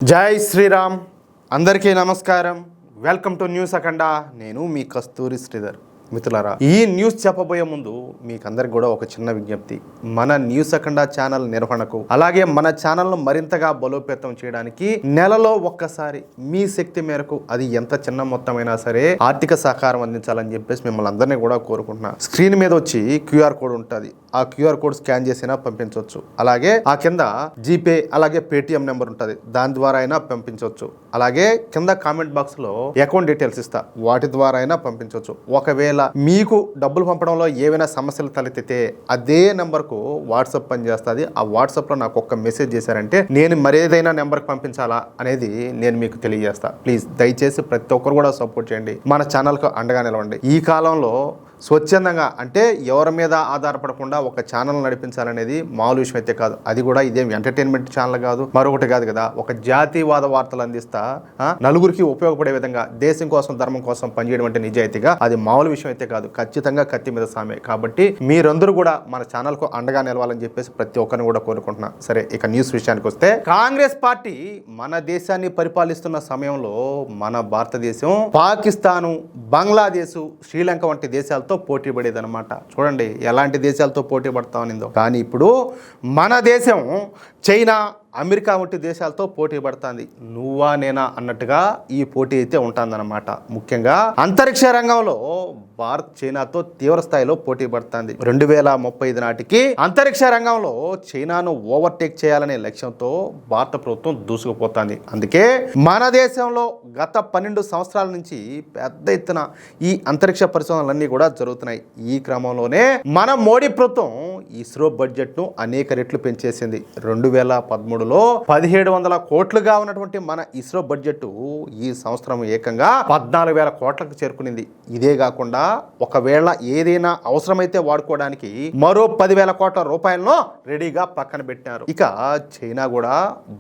జై శ్రీరామ్. అందరికీ నమస్కారం. వెల్కమ్ టు న్యూస్ అఖండ. నేను మీ కస్తూరి శ్రీధర్. మిత్రులారా, ఈ న్యూస్ చెప్పబోయే ముందు మీకు అందరికి కూడా ఒక చిన్న విజ్ఞప్తి. మన న్యూస్ అఖండ ఛానల్ నిర్వహణకు, అలాగే మన ఛానల్ను మరింతగా బలోపేతం చేయడానికి నెలలో ఒక్కసారి మీ శక్తి మేరకు, అది ఎంత చిన్న మొత్తమైనా సరే, ఆర్థిక సహకారం అందించాలని చెప్పేసి మిమ్మల్ని అందరినీ కూడా కోరుకుంటున్నా. స్క్రీన్ మీద వచ్చి క్యూఆర్ కోడ్ ఉంటుంది. ఆ క్యూఆర్ కోడ్ స్కాన్ చేసినా పంపించవచ్చు. అలాగే ఆ కింద జీపే, అలాగే పేటిఎం నెంబర్ ఉంటుంది, దాని ద్వారా అయినా పంపించవచ్చు. అలాగే కింద కామెంట్ బాక్స్ లో అకౌంట్ డీటెయిల్స్ ఇస్తా, వాటి ద్వారా అయినా పంపించవచ్చు. ఒకవేళ మీకు డబ్బులు పంపడంలో ఏవైనా సమస్యలు తలెత్తితే అదే నెంబర్కు వాట్సాప్ పనిచేస్తుంది. ఆ వాట్సాప్లో నాకు ఒక్క మెసేజ్ చేశారంటే నేను మరేదైనా నెంబర్కి పంపించాలా అనేది నేను మీకు తెలియజేస్తా. ప్లీజ్ దయచేసి ప్రతి ఒక్కరు కూడా సపోర్ట్ చేయండి. మన ఛానల్కు అండగా నిలవండి. ఈ కాలంలో స్వచ్ఛందంగా, అంటే ఎవరి మీద ఆధారపడకుండా ఒక ఛానల్ నడిపించాలనేది మామూలు విషయం అయితే కాదు. అది కూడా ఇదేం ఎంటర్టైన్మెంట్ ఛానల్ కాదు, మరొకటి కాదు కదా. ఒక జాతీయవాద వార్తలు అందిస్తా నలుగురికి ఉపయోగపడే విధంగా, దేశం కోసం ధర్మం కోసం పనిచేయడం అంటే నిజాయితీగా అది మామూలు విషయం అయితే కాదు. ఖచ్చితంగా కత్తి మీద సామే. కాబట్టి మీరందరూ కూడా మన ఛానల్కు అండగా నిలవాలని చెప్పేసి ప్రతి ఒక్కరిని కూడా కోరుకుంటున్నా. సరే, ఇక న్యూస్ విషయానికి వస్తే, కాంగ్రెస్ పార్టీ మన దేశాన్ని పరిపాలిస్తున్న సమయంలో మన భారతదేశం పాకిస్తాను, బంగ్లాదేశ్, శ్రీలంక వంటి దేశాలతో పోటీ పడేది అనమాట. చూడండి ఎలాంటి దేశాలతో పోటీ పడతా ఉన్నిందో. కానీ ఇప్పుడు మన దేశం చైనా, అమెరికా వంటి దేశాలతో పోటీ పడుతుంది. నువ్వా నేనా అన్నట్టుగా ఈ పోటీ అయితే ఉంటుందన్నమాట. ముఖ్యంగా అంతరిక్ష రంగంలో భారత్ చైనాతో తీవ్ర స్థాయిలో పోటీ పడుతుంది. 2035 నాటికి అంతరిక్ష రంగంలో చైనాను ఓవర్టేక్ చేయాలనే లక్ష్యంతో భారత ప్రభుత్వం దూసుకుపోతుంది. అందుకే మన దేశంలో గత 12 సంవత్సరాల నుంచి పెద్ద ఎత్తున ఈ అంతరిక్ష పరిశోధనలన్నీ కూడా జరుగుతున్నాయి. ఈ క్రమంలోనే మన మోడీ ప్రభుత్వం ఇస్రో బడ్జెట్ను అనేక రెట్లు పెంచేసింది. 2013లో 1700 కోట్లుగా ఉన్నటువంటి మన ఇస్రో బడ్జెట్ ఈ సంవత్సరం ఏకంగా 14,000 కోట్లకు చేరుకునింది. ఇదే కాకుండా ఒకవేళ ఏదైనా అవసరమైతే వాడుకోవడానికి మరో 10,000 కోట్ల రూపాయలను రెడీగా పక్కన పెట్టారు. ఇక చైనా కూడా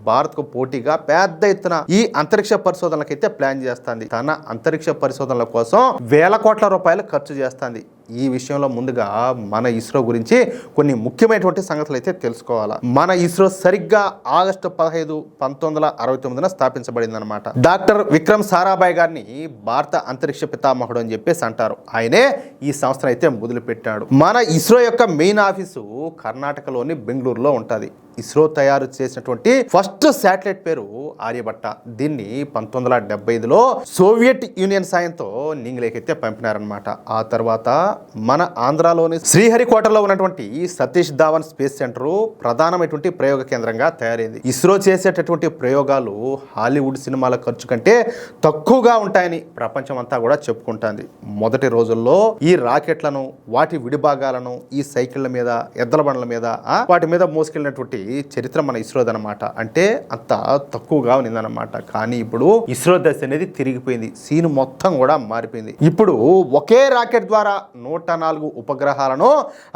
భారత్ కు పోటీగా పెద్ద ఎత్తున ఈ అంతరిక్ష పరిశోధనలకైతే ప్లాన్ చేస్తుంది. తన అంతరిక్ష పరిశోధనల కోసం 1,000 కోట్ల రూపాయలు ఖర్చు చేస్తుంది. ఈ విషయంలో ముందుగా మన ఇస్రో గురించి కొన్ని ముఖ్యమైనటువంటి సంగతులు అయితే తెలుసుకోవాలా. మన ఇస్రో సరిగ్గా ఆగస్టు 15, 1969 స్థాపించబడింది అనమాట. డాక్టర్ విక్రమ్ సారాభాయ్ గారిని భారత అంతరిక్ష పితామహుడు అని చెప్పేసి అంటారు. ఆయనే ఈ సంస్థను అయితే మొదలుపెట్టాడు. మన ఇస్రో యొక్క మెయిన్ ఆఫీసు కర్ణాటకలోని బెంగళూరులో ఉంటుంది. ఇస్రో తయారు చేసినటువంటి ఫస్ట్ శాటిలైట్ పేరు ఆర్యభట్ట. దీన్ని 1975లో సోవియట్ యూనియన్ సాయంతో నింగిలోకైతే పంపినారనమాట. ఆ తర్వాత మన ఆంధ్రాలోని శ్రీహరికోటలో ఉన్నటువంటి సతీష్ ధావన్ స్పేస్ సెంటర్ ప్రధానమైనటువంటి ప్రయోగ కేంద్రంగా తయారైంది. ఇస్రో చేసేటటువంటి ప్రయోగాలు హాలీవుడ్ సినిమాల ఖర్చు కంటే తక్కువగా ఉంటాయని ప్రపంచం అంతా కూడా చెప్పుకుంటుంది. మొదటి రోజుల్లో ఈ రాకెట్లను, వాటి విడిభాగాలను ఈ సైకిళ్ల మీద, ఎద్దల బండ్ల మీద, వాటి మీద మోసుకెళ్ళినటువంటి చరిత్ర మన ఇస్రోదనమాట. అంటే అంత తక్కువగా ఉన్నదన్నమాట. కానీ ఇప్పుడు ఇస్రో దశ అనేది తిరిగిపోయింది. సీన్ మొత్తం కూడా మారిపోయింది. ఇప్పుడు ఒకే రాకెట్ ద్వారా 104 ఉపగ్రహాలను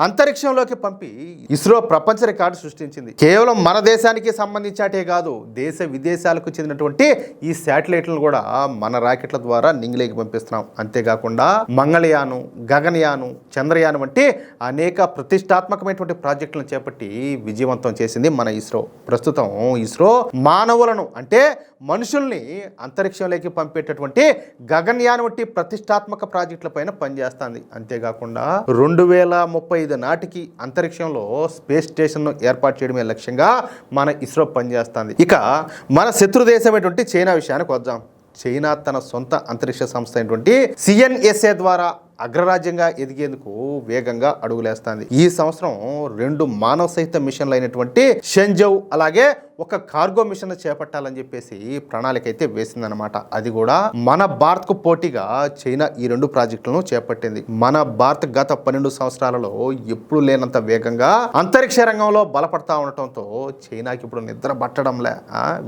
అంతరిక్షంలోకి పంపి ఇస్రో ప్రపంచ రికార్డు సృష్టించింది. కేవలం మన దేశానికి సంబంధించాటే కాదు, దేశ విదేశాలకు చెందినటువంటి ఈ శాటిలైట్లను కూడా మన రాకెట్ల ద్వారా నింగిలోకి పంపిస్తున్నాం. అంతేకాకుండా మంగళయాను, గగనయాను, చంద్రయాను వంటి అనేక ప్రతిష్టాత్మకమైనటువంటి ప్రాజెక్టులను చేపట్టి విజయవంతం చేసింది మన ఇస్రో. ప్రస్తుతం ఇస్రో మానవులను, అంటే మనుషుల్ని అంతరిక్షంలోకి పంపేటటువంటి గగన్యాన్ వంటి ప్రతిష్టాత్మక ప్రాజెక్టుల పైన పనిచేస్తుంది. అంతేకాకుండా 2035 నాటికి అంతరిక్షంలో స్పేస్ స్టేషన్ ఏర్పాటు చేయడమే లక్ష్యంగా మన ఇస్రో పనిచేస్తుంది. ఇక మన శత్రు దేశమైనటువంటి చైనా విషయానికి వద్దాం. చైనా తన సొంత అంతరిక్ష సంస్థ అయినటువంటి CNSA ద్వారా అగ్రరాజ్యంగా ఎదిగేందుకు వేగంగా అడుగులేస్తుంది. ఈ సంవత్సరం 2 మానవ సహిత మిషన్లు అయినటువంటి షెంజౌ, అలాగే ఒక కార్గో మిషన్ చేపట్టాలని చెప్పేసి ప్రణాళిక అయితే వేసిందనమాట. అది కూడా మన భారత్ కు పోటీగా చైనా ఈ 2 ప్రాజెక్టులను చేపట్టింది. మన భారత్ గత 12 సంవత్సరాలలో ఎప్పుడు లేనంత వేగంగా అంతరిక్ష రంగంలో బలపడతా ఉండటంతో చైనాకి ఇప్పుడు నిద్ర పట్టడంలే.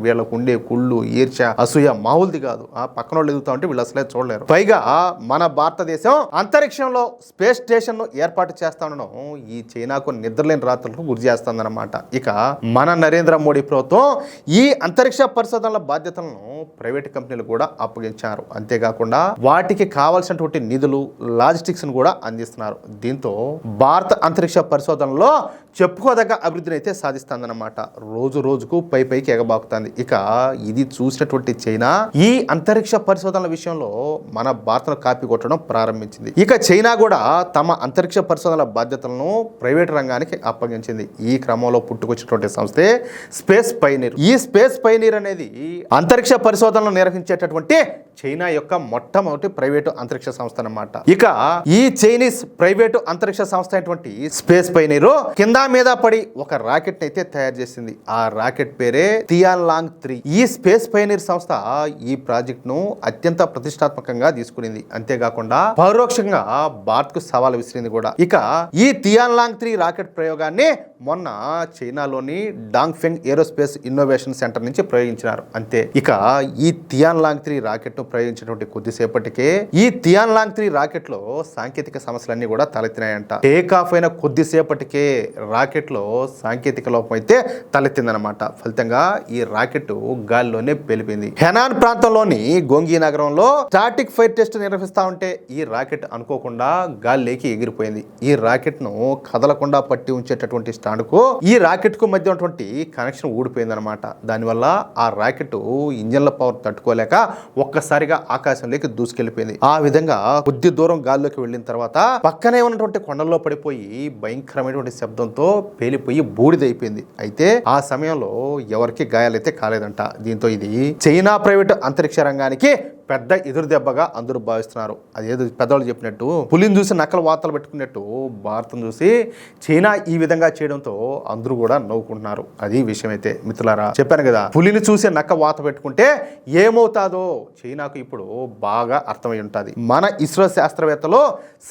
వీళ్ళకు ఉండే కుళ్ళు, ఈర్ష్య, అసూయ మామూలుది కాదు. పక్కన వాళ్ళు ఎదుగుతా ఉంటే వీళ్ళు అసలే చూడలేరు. పైగా మన భారతదేశం అంతరిక్షంలో స్పేస్ స్టేషన్ను ఏర్పాటు చేస్తా ఉండడం ఈ చైనాకు నిద్రలేని రాత్రులకు గురి చేస్తుందన్నమాట. ఇక మన నరేంద్ర మోడీ ప్రభుత్వం ఈ అంతరిక్ష పరిశోధనల బాధ్యతలను ప్రైవేట్ కంపెనీలు కూడా అప్పగించారు. అంతేకాకుండా వాటికి కావాల్సినటువంటి నిధులు, లాజిస్టిక్స్ కూడా అందిస్తున్నారు. దీంతో భారత అంతరిక్ష పరిశోధనలో చెప్పుకోదగ్గ అభివృద్ధిని అయితే సాధిస్తుందన్నమాట. రోజు రోజుకు పైకి ఎగబాకుతుంది. ఇక ఇది చూసినటువంటి చైనా ఈ అంతరిక్ష పరిశోధనల విషయంలో మన భారత్ను కాపీ కొట్టడం ప్రారంభించింది. ఇక చైనా కూడా తమ అంతరిక్ష పరిశోధనల బాధ్యతలను ప్రైవేట్ రంగానికి అప్పగించింది. ఈ క్రమంలో పుట్టుకొచ్చినటువంటి సంస్థే స్పేస్ పైనీర్. ఈ స్పేస్ పైనీర్ అనేది అంతరిక్ష పరిశోధనలు నిర్వహించేటటువంటి చైనా యొక్క మొట్టమొదటి ప్రైవేటు అంతరిక్ష సంస్థ అన్నమాట. ఇక ఈ చైనీస్ ప్రైవేటు అంతరిక్ష సంస్థ అయినటువంటి స్పేస్ పైనీర్ కింద మీద పడి ఒక రాకెట్ అయితే తయారు చేసింది. ఆ రాకెట్ పేరే టియాన్లాంగ్ 3. ఈ స్పేస్ పైనీర్ సంస్థ ఈ ప్రాజెక్ట్ ను అత్యంత ప్రతిష్టాత్మకంగా తీసుకునింది. అంతేకాకుండా పరోక్షంగా భారత్ కు సవాల్ విసిరింది కూడా. ఇక ఈ టియాన్లాంగ్ 3 రాకెట్ ప్రయోగాన్ని మొన్న చైనాలోని డాంగ్ఫెంగ్ ఏరోస్పేస్ ఇన్నోవేషన్ సెంటర్ నుంచి ప్రయోగించినారు. అంతే. ఇక ఈ టియాన్లాంగ్ 3 రాకెట్ ను ప్రయోగించినటువంటి కొద్దిసేపటికే ఈ టియాన్లాంగ్ 3 రాకెట్ లో సాంకేతిక సమస్యలన్నీ కూడా తలెత్తినాయంట. టేక్ ఆఫ్ అయిన కొద్దిసేపటికే రాకెట్ లో సాంకేతిక లోపం అయితే తలెత్తిందనమాట. ఫలితంగా ఈ రాకెట్ గాల్లోనే పేలిపోయింది. హెనాన్ ప్రాంతంలోని గోంగి నగరంలో స్టాటిక్ ఫైర్ టెస్ట్ నిర్వహిస్తా ఉంటే ఈ రాకెట్ అనుకోకుండా గాల్లోకి ఎగిరిపోయింది. ఈ రాకెట్ ను కదలకుండా పట్టి ఉంచేటటువంటి స్టాండ్ కు ఈ రాకెట్ కు మధ్య ఉన్నటువంటి కనెక్షన్ ఊడిపోయింది అనమాట. దానివల్ల ఆ రాకెట్ ఇంజన్ల పవర్ తట్టుకోలేక ఒక్కసారిగా ఆకాశంలోకి దూసుకెళ్లిపోయింది. ఆ విధంగా కొద్ది దూరం గాల్లోకి వెళ్ళిన తర్వాత పక్కనే ఉన్నటువంటి కొండల్లో పడిపోయి భయంకరమైనటువంటి శబ్దంతో పేలిపోయి బూడిదైపోయింది. అయితే ఆ సమయంలో ఎవరికి గాయాలైతే కాలేదంట. దీంతో ఇది చైనా ప్రైవేట్ అంతరిక్ష రంగానికి పెద్ద ఎదురు దెబ్బగా అందరూ భావిస్తున్నారు. అదేదో పెద్దవాళ్ళు చెప్పినట్టు పులిని చూసి నక్కలు వార్తలు పెట్టుకున్నట్టు భారతం చూసి చైనా ఈ విధంగా చేయడంతో అందరూ కూడా నవ్వుకుంటున్నారు. అది విషయం అయితే మిత్రులారా, చెప్పాను కదా, పులిని చూసి నక్క వాత పెట్టుకుంటే ఏమవుతాదో చైనాకు ఇప్పుడు బాగా అర్థమై ఉంటుంది. మన ఇస్రో శాస్త్రవేత్తలు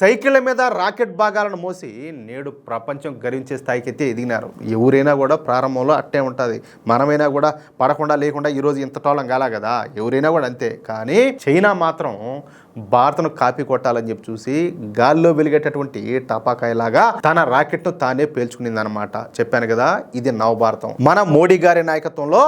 సైకిళ్ల మీద రాకెట్ భాగాలను మోసి నేడు ప్రపంచం గర్వించే స్థాయికి అయితే ఎదిగినారు. ఎవరైనా కూడా ప్రారంభంలో అట్టే ఉంటుంది. మనమైనా కూడా పడకుండా లేకుండా ఈరోజు ఇంత టోలం కాలా కదా, ఎవరైనా కూడా అంతే. కానీ చైనా మాత్రం భారత్ను కాపీ కొట్టాలని చెప్పి చూసి గాల్లో వెలిగేటటువంటి టపాకాయలాగా తన రాకెట్ ను తానే పేల్చుకునింది అనమాట. చెప్పాను కదా, ఇది నవభారతం. మన మోడీ గారి నాయకత్వంలో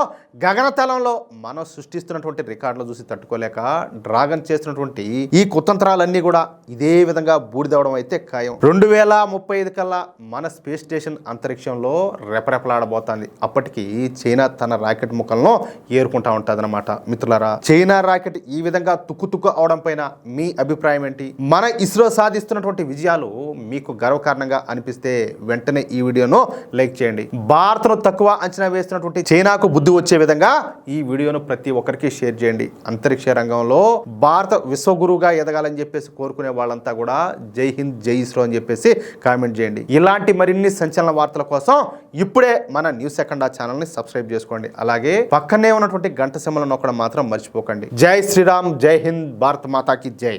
గగనతలంలో మనం సృష్టిస్తున్నటువంటి రికార్డులు చూసి తట్టుకోలేక డ్రాగన్ చేస్తున్నటువంటి ఈ కుతంత్రాలన్నీ కూడా ఇదే విధంగా బూడిదవడం అయితే ఖాయం. 2035 కల్లా మన స్పేస్ స్టేషన్ అంతరిక్షంలో రెపరెపలాడబోతోంది. అప్పటికి చైనా తన రాకెట్ ముక్కలను ఏరుకుంటా ఉంటుంది అనమాట. మిత్రులారా, చైనా రాకెట్ ఈ విధంగా తుక్కు అవడం పైన మీ అభిప్రాయం ఏంటి? మన ఇస్రో సాధిస్తున్నటువంటి విజయాలు మీకు గర్వకారణంగా అనిపిస్తే వెంటనే ఈ వీడియోను లైక్ చేయండి. భారత్ను తక్కువ అంచనా వేస్తున్నటువంటి చైనాకు బుద్ధి వచ్చే విధంగా ఈ వీడియోను ప్రతి ఒక్కరికి షేర్ చేయండి. అంతరిక్ష రంగంలో భారత విశ్వగురువుగా ఎదగాలని చెప్పేసి కోరుకునే వాళ్ళంతా కూడా జై హింద్, జై ఇస్రో అని చెప్పేసి కామెంట్ చేయండి. ఇలాంటి మరిన్ని సంచలన వార్తల కోసం ఇప్పుడే మన న్యూస్ సెకండా ఛానల్ ని సబ్స్క్రైబ్ చేసుకోండి. అలాగే పక్కనే ఉన్నటువంటి గంట సింబల్ నొక్కడం మాత్రం మర్చిపోకండి. జై శ్రీరామ్, జై హింద్, భారత్ మాతాకి జై.